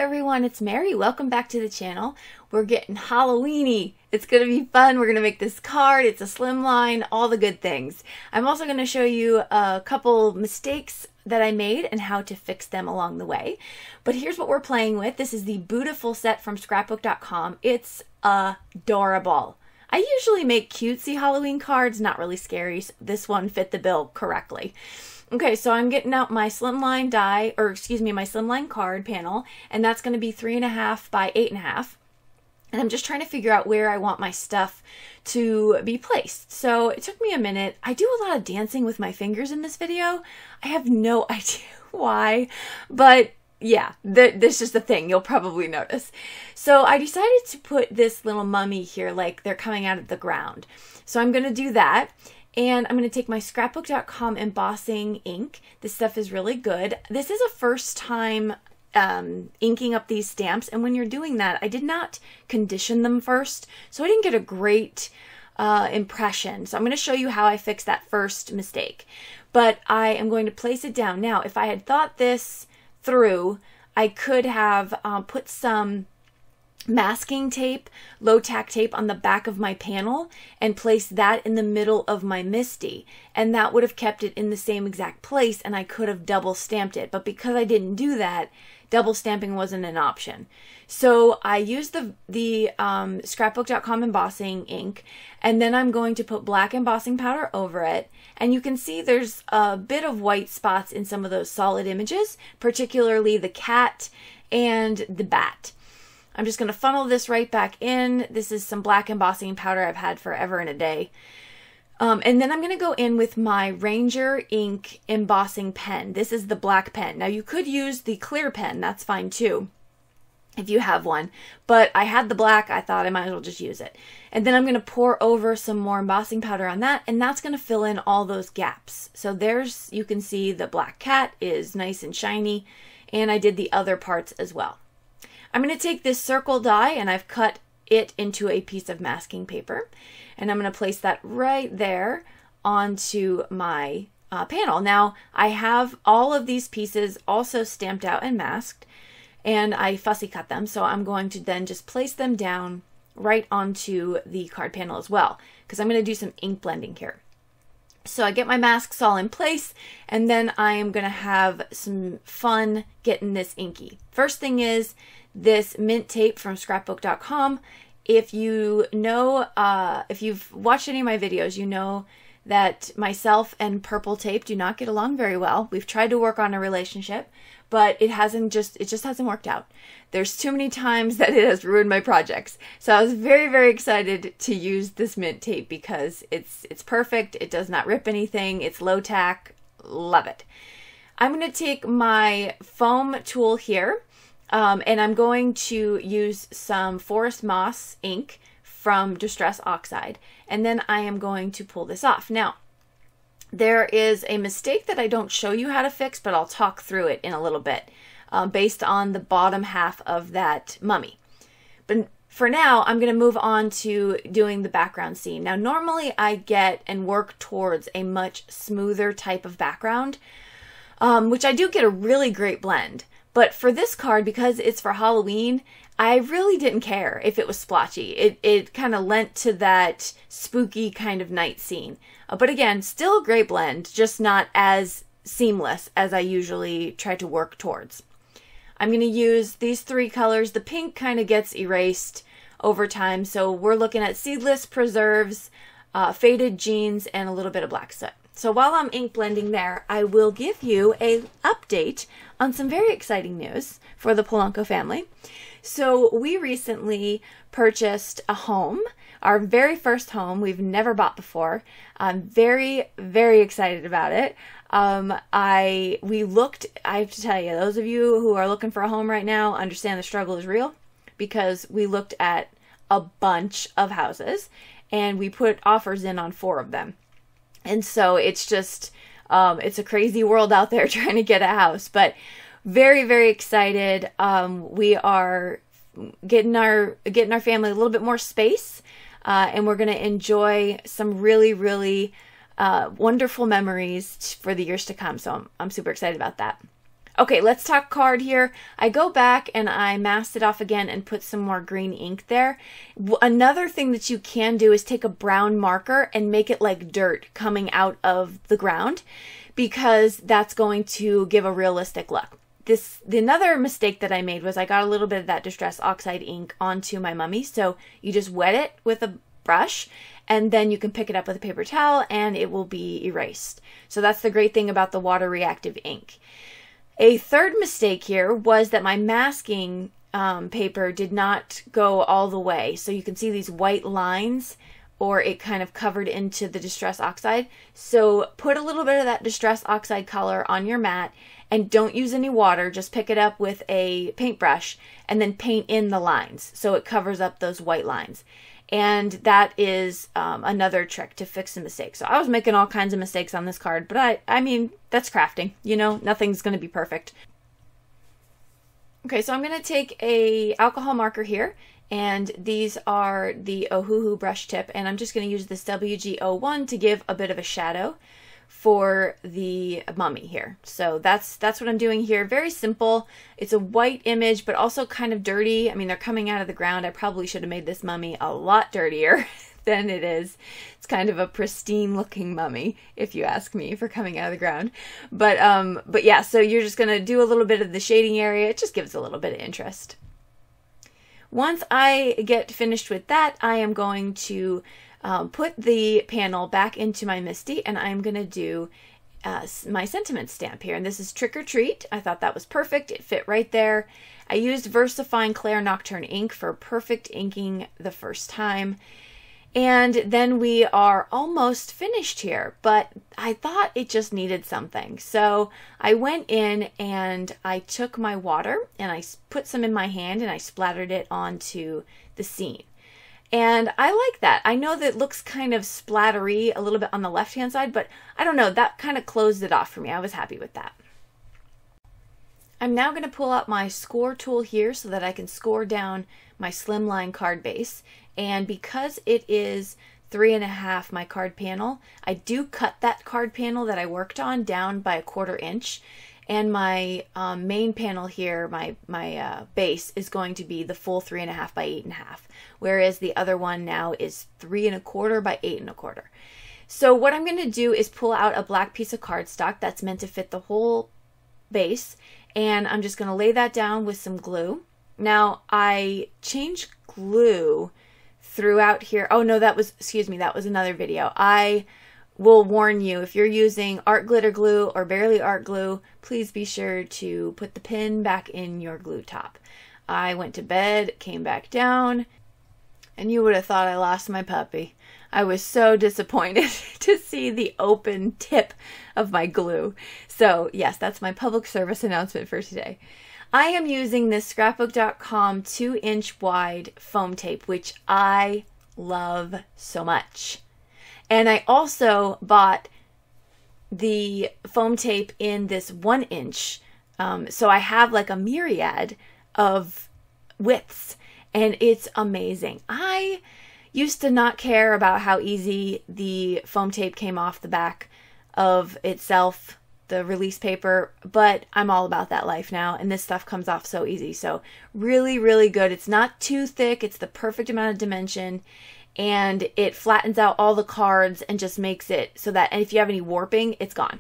everyone, it's Mary. Welcome back to the channel. We're getting Halloweeny. It's going to be fun. We're going to make this card. It's a slimline, all the good things. I'm also going to show you a couple mistakes that I made and how to fix them along the way. But here's what we're playing with. This is the Bootiful set from scrapbook.com. It's adorable. I usually make cutesy Halloween cards, not really scary. So this one fit the bill correctly. Okay, so I'm getting out my slimline die, or excuse me, my slimline card panel, and that's going to be 3.5 by 8.5. And I'm just trying to figure out where I want my stuff to be placed. So it took me a minute. I do a lot of dancing with my fingers in this video. I have no idea why, but yeah, this is the thing you'll probably notice. So I decided to put this little mummy here like they're coming out of the ground. So I'm going to do that. And I'm going to take my scrapbook.com embossing ink. This stuff is really good. This is a first time inking up these stamps. And when you're doing that, I did not condition them first. So I didn't get a great impression. So I'm going to show you how I fixed that first mistake. But I am going to place it down. Now, if I had thought this through, I could have put some masking tape, low tack tape on the back of my panel and place that in the middle of my MISTI, and that would have kept it in the same exact place and I could have double stamped it. But because I didn't do that, double stamping wasn't an option. So I used the scrapbook.com embossing ink, and then I'm going to put black embossing powder over it, and you can see there's a bit of white spots in some of those solid images, particularly the cat and the bat. I'm just going to funnel this right back in. This is some black embossing powder I've had forever and a day. And then I'm going to go in with my Ranger ink embossing pen. This is the black pen. Now you could use the clear pen. That's fine too, if you have one. But I had the black. I thought I might as well just use it. And then I'm going to pour over some more embossing powder on that. And that's going to fill in all those gaps. So there's, you can see the black cat is nice and shiny. And I did the other parts as well. I'm going to take this circle die and I've cut it into a piece of masking paper, and I'm going to place that right there onto my panel. Now I have all of these pieces also stamped out and masked, and I fussy cut them, so I'm going to then just place them down right onto the card panel as well, because I'm going to do some ink blending here. So I get my masks all in place, and then I am going to have some fun getting this inky. First thing is this mint tape from scrapbook.com. If you know, if you've watched any of my videos, you know that myself and purple tape do not get along very well. We've tried to work on a relationship, but it just hasn't worked out. There's too many times that it has ruined my projects. So I was very, very excited to use this mint tape because it's perfect. It does not rip anything. It's low tack. Love it. I'm going to take my foam tool here, and I'm going to use some Forest Moss ink from Distress Oxide, and then I am going to pull this off. Now, there is a mistake that I don't show you how to fix, but I'll talk through it in a little bit based on the bottom half of that mummy. But for now, I'm going to move on to doing the background scene. Now, normally I get and work towards a much smoother type of background, which I do get a really great blend. But for this card, because it's for Halloween, I really didn't care if it was splotchy. It kind of lent to that spooky kind of night scene. But again, still a great blend, just not as seamless as I usually try to work towards. I'm going to use these three colors. The pink kind of gets erased over time, so we're looking at Seedless, Preserves, Faded Jeans, and a little bit of Black Soot. So while I'm ink blending there, I will give you an update on some very exciting news for the Polanco family. So we recently purchased a home, our very first home we've never bought before. I'm very, very excited about it. I have to tell you, those of you who are looking for a home right now understand the struggle is real, because we looked at a bunch of houses and we put offers in on 4 of them. And so it's just, it's a crazy world out there trying to get a house, but very, very excited. We are getting our family a little bit more space, and we're going to enjoy some really, really wonderful memories for the years to come. So I'm super excited about that. Okay, let's talk card here. I go back and I masked it off again and put some more green ink there. Another thing that you can do is take a brown marker and make it like dirt coming out of the ground, because that's going to give a realistic look. Another mistake that I made was I got a little bit of that Distress Oxide ink onto my mummy. So you just wet it with a brush and then you can pick it up with a paper towel and it will be erased. So that's the great thing about the water reactive ink. A third mistake here was that my masking paper did not go all the way. So you can see these white lines, or it kind of covered into the Distress Oxide. So put a little bit of that Distress Oxide color on your mat and don't use any water. Just pick it up with a paintbrush and then paint in the lines so it covers up those white lines. And that is another trick to fix a mistake. So I was making all kinds of mistakes on this card, but I mean, that's crafting. You know, nothing's going to be perfect. Okay, so I'm going to take a alcohol marker here, and these are the Ohuhu brush tip, and I'm just going to use this WG-01 to give a bit of a shadow for the mummy here. So that's what I'm doing here. Very simple. It's a white image, but also kind of dirty. I mean, they're coming out of the ground. I probably should have made this mummy a lot dirtier than it is. It's kind of a pristine looking mummy, if you ask me, for coming out of the ground. But yeah, so you're just gonna do a little bit of the shading area. It just gives a little bit of interest. Once I get finished with that, I am going to put the panel back into my MISTI, and I'm going to do my sentiment stamp here. And this is Trick or Treat. I thought that was perfect. It fit right there. I used VersaFine Clair Nocturne ink for perfect inking the first time. And then we are almost finished here, but I thought it just needed something. So I went in and I took my water and I put some in my hand and I splattered it onto the scene. And I like that. I know that it looks kind of splattery a little bit on the left-hand side, but I don't know, that kind of closed it off for me. I was happy with that. I'm now going to pull out my score tool here so that I can score down my slimline card base. And because it is 3.5 my card panel, I do cut that card panel that I worked on down by 1/4 inch. And my main panel here, my base, is going to be the full 3.5 by 8.5, whereas the other one now is 3.25 by 8.25. So what I'm going to do is pull out a black piece of cardstock that's meant to fit the whole base, and I'm just going to lay that down with some glue. Now I changed glue throughout here. Oh no, that was, excuse me, that was another video. I will warn you, if you're using art glitter glue or Bearly Art glue, please be sure to put the pin back in your glue top. I went to bed, came back down, and you would have thought I lost my puppy. I was so disappointed to see the open tip of my glue. So yes, that's my public service announcement for today. I am using this Scrapbook.com 2-inch wide foam tape, which I love so much. And I also bought the foam tape in this 1-inch. So I have like a myriad of widths, and it's amazing. I used to not care about how easy the foam tape came off the back of itself, the release paper, but I'm all about that life now, and this stuff comes off so easy. So really, really good. It's not too thick. It's the perfect amount of dimension, and it flattens out all the cards and just makes it so that, and if you have any warping, it's gone.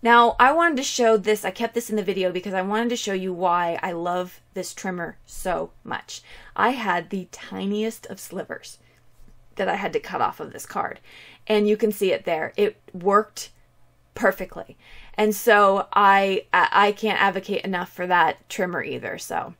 Now, I wanted to show this. I kept this in the video because I wanted to show you why I love this trimmer so much. I had the tiniest of slivers that I had to cut off of this card, and you can see it there. It worked perfectly. And so I can't advocate enough for that trimmer either. So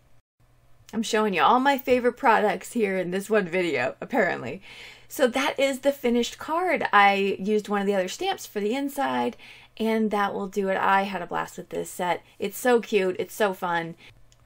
I'm showing you all my favorite products here in this one video, apparently. So that is the finished card. I used one of the other stamps for the inside, and that will do it. I had a blast with this set. It's so cute. It's so fun.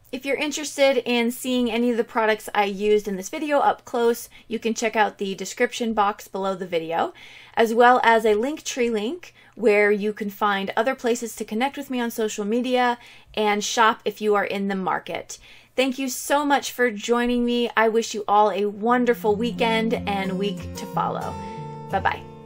If you're interested in seeing any of the products I used in this video up close, you can check out the description box below the video, as well as a Linktree link where you can find other places to connect with me on social media and shop if you are in the market. Thank you so much for joining me. I wish you all a wonderful weekend and week to follow. Bye-bye.